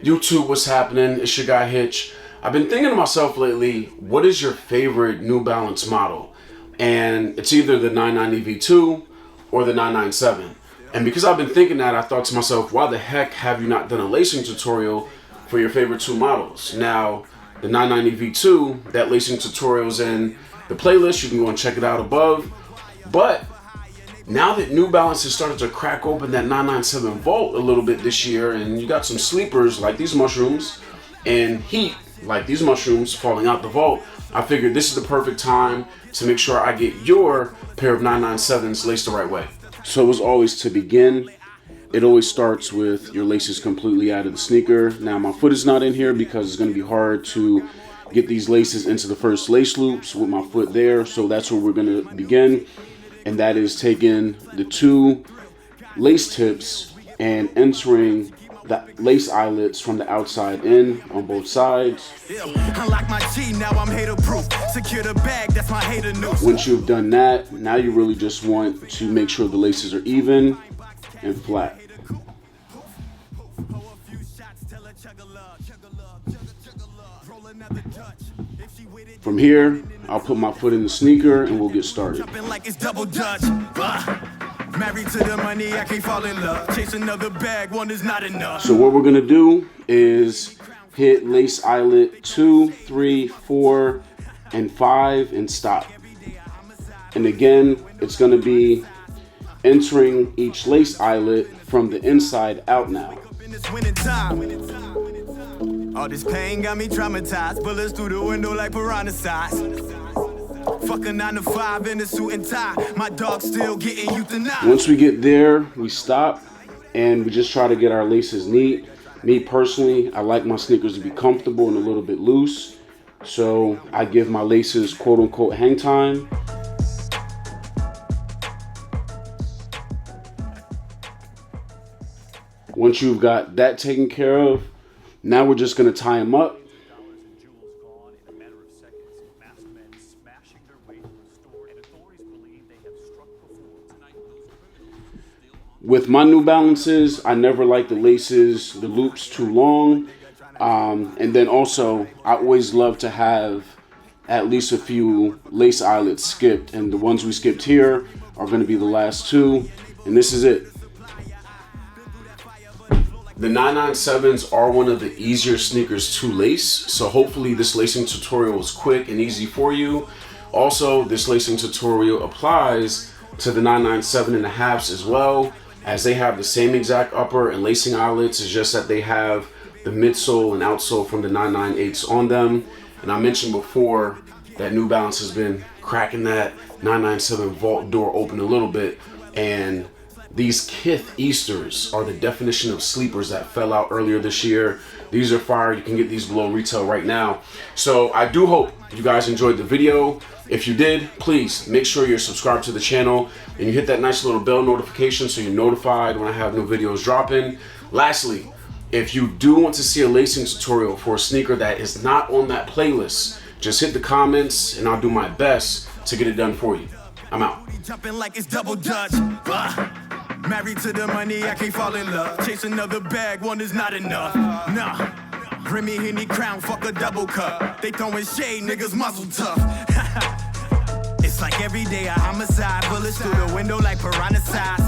YouTube, what's happening? It's your guy Hitch. I've been thinking to myself lately, what is your favorite New Balance model? And it's either the 990 V2 or the 997. And because I've been thinking that, I thought to myself, why the heck have you not done a lacing tutorial for your favorite two models? Now, the 990 V2, that lacing tutorial's in the playlist. You can go and check it out above. But now that New Balance has started to crack open that 997 Vault a little bit this year, and you got some sleepers like these mushrooms and heat like these mushrooms falling out the vault, I figured this is the perfect time to make sure I get your pair of 997s laced the right way. So as always, to begin, it always starts with your laces completely out of the sneaker. Now my foot is not in here because it's going to be hard to get these laces into the first lace loops with my foot there. So that's where we're going to begin. And that is taking the two lace tips and entering the lace eyelets from the outside in on both sides. Once you've done that, now you really just want to make sure the laces are even and flat. From here, I'll put my foot in the sneaker and we'll get started. Married to the money, I can't fall in love. Chase another bag, one is not enough. So what we're gonna do is hit lace eyelet 2, 3, 4, and 5 and stop. And again, it's gonna be entering each lace eyelet from the inside out now. All this pain got me traumatized. Bullets through the window like piranha size. Fuck a 9 to 5 in a suit and tie. My dog still getting euthanized. Once we get there, we stop and we just try to get our laces neat. Me personally, I like my sneakers to be comfortable and a little bit loose. So I give my laces quote unquote hang time. Once you've got that taken care of, now we're just going to tie them up. With my New Balances, I never like the laces, the loops too long. And then also, I always love to have at least a few lace eyelets skipped. And the ones we skipped here are going to be the last two. And this is it. The 997s are one of the easier sneakers to lace, so hopefully this lacing tutorial is quick and easy for you. Also, this lacing tutorial applies to the 997 and a halves as well, as they have the same exact upper and lacing eyelets. It's just that they have the midsole and outsole from the 998s on them. And I mentioned before that New Balance has been cracking that 997 Vault door open a little bit, and these Kith Easters are the definition of sleepers that fell out earlier this year. These are fire. You can get these below retail right now. So I do hope you guys enjoyed the video. If you did, please make sure you're subscribed to the channel and you hit that nice little bell notification so you're notified when I have new videos dropping. Lastly, if you do want to see a lacing tutorial for a sneaker that is not on that playlist, just hit the comments and I'll do my best to get it done for you. I'm out. Jumping like it's double dutch. Married to the money, I can't fall in love. Chase another bag, one is not enough. Nah, bring me any crown, fuck a double cup. They throwing shade, niggas muzzle tough. It's like every day a homicide. Bullets through the window like piranha size.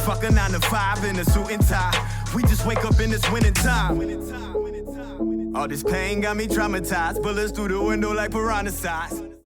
Fuck a 9 to 5 in a suit and tie. We just wake up in this winning time. All this pain got me traumatized. Bullets through the window like piranha size.